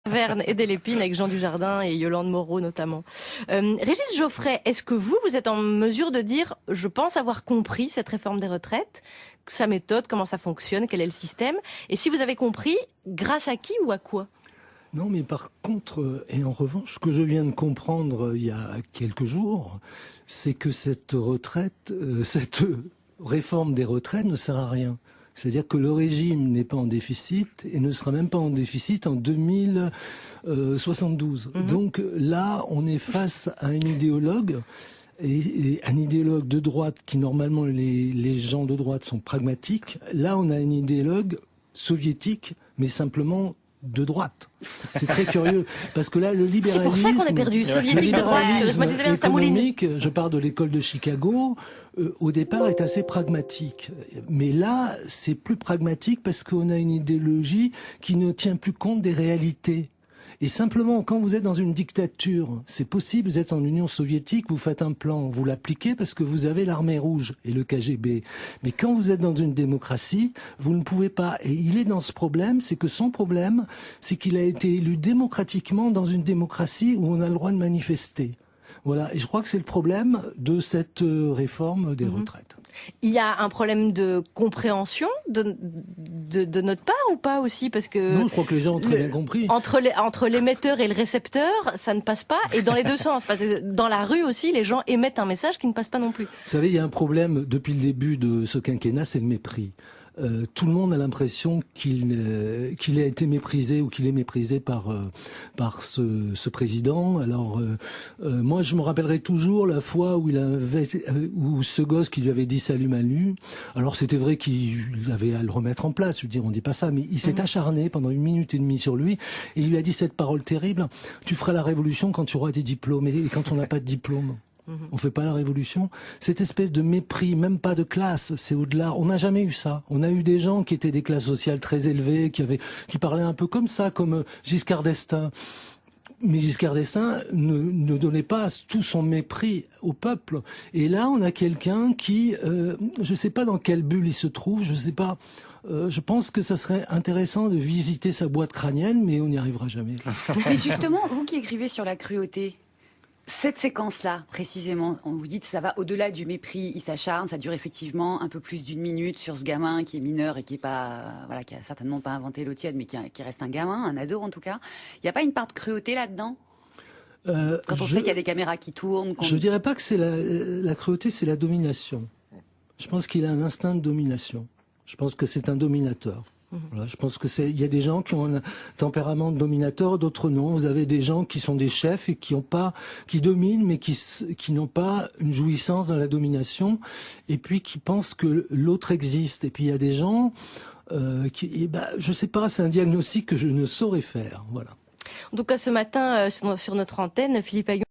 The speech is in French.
Verne et Delépine avec Jean Dujardin et Yolande Moreau notamment. Régis Geoffrey, est-ce que vous êtes en mesure de dire « je pense avoir compris cette réforme des retraites », sa méthode, comment ça fonctionne, quel est le système, et si vous avez compris, grâce à qui ou à quoi ? Non, mais par contre, et en revanche, ce que je viens de comprendre il y a quelques jours, c'est que cette réforme des retraites ne sert à rien. C'est-à-dire que le régime n'est pas en déficit et ne sera même pas en déficit en 2072. Donc là, on est face à un idéologue, et un idéologue de droite qui, normalement, les gens de droite sont pragmatiques. Là, on a un idéologue soviétique, mais simplement de droite. C'est très curieux, parce que là, le libéralisme... C'est pour ça qu'on est perdu, soviétique de droite, économique, je pars de l'école de Chicago, au départ est assez pragmatique. Mais là, c'est plus pragmatique parce qu'on a une idéologie qui ne tient plus compte des réalités. Et simplement, quand vous êtes dans une dictature, c'est possible, vous êtes en Union soviétique, vous faites un plan, vous l'appliquez parce que vous avez l'armée rouge et le KGB. Mais quand vous êtes dans une démocratie, vous ne pouvez pas. Et il est dans ce problème, c'est que son problème, c'est qu'il a été élu démocratiquement dans une démocratie où on a le droit de manifester. Voilà, et je crois que c'est le problème de cette réforme des retraites. Il y a un problème de compréhension de notre part ou pas aussi, parce que non, je crois que les gens ont très bien compris. Entre l'émetteur et le récepteur, ça ne passe pas, et dans les deux sens, parce que dans la rue aussi, les gens émettent un message qui ne passe pas non plus. Vous savez, il y a un problème depuis le début de ce quinquennat, c'est le mépris. Tout le monde a l'impression qu'il a été méprisé ou qu'il est méprisé par ce président. Alors moi, je me rappellerai toujours la fois où où ce gosse qui lui avait dit salut Manu. Alors c'était vrai qu'il avait à le remettre en place. Je veux dire, on dit pas ça, mais il s'est acharné pendant 1 minute et demie sur lui et il lui a dit cette parole terrible: tu feras la révolution quand tu auras des diplômes, et quand on n'a pas de diplôme. On fait pas la révolution. Cette espèce de mépris, même pas de classe, c'est au-delà. On n'a jamais eu ça. On a eu des gens qui étaient des classes sociales très élevées, qui parlaient un peu comme ça, comme Giscard d'Estaing. Mais Giscard d'Estaing ne donnait pas tout son mépris au peuple. Et là, on a quelqu'un qui, je sais pas dans quelle bulle il se trouve, je sais pas. Je pense que ça serait intéressant de visiter sa boîte crânienne, mais on n'y arrivera jamais. Mais justement, vous qui écrivez sur la cruauté, cette séquence-là, précisément, on vous dit que ça va au-delà du mépris, il s'acharne, ça dure effectivement un peu plus d'1 minute sur ce gamin qui est mineur et qui est pas, voilà, qui a certainement pas inventé l'eau tiède, mais qui reste un gamin, un ado en tout cas. Il n'y a pas une part de cruauté là-dedans ? Quand on sait qu'il y a des caméras qui tournent. Je dirais pas que c'est la cruauté, c'est la domination. Je pense qu'il a un instinct de domination. Je pense que c'est un dominateur. Voilà, je pense que il y a des gens qui ont un tempérament de dominateur, d'autres non. Vous avez des gens qui sont des chefs et qui dominent, mais qui n'ont pas une jouissance dans la domination, et puis qui pensent que l'autre existe. Et puis il y a des gens je sais pas, c'est un diagnostic que je ne saurais faire. Voilà. En tout cas, ce matin, sur notre antenne, Philippe Aghion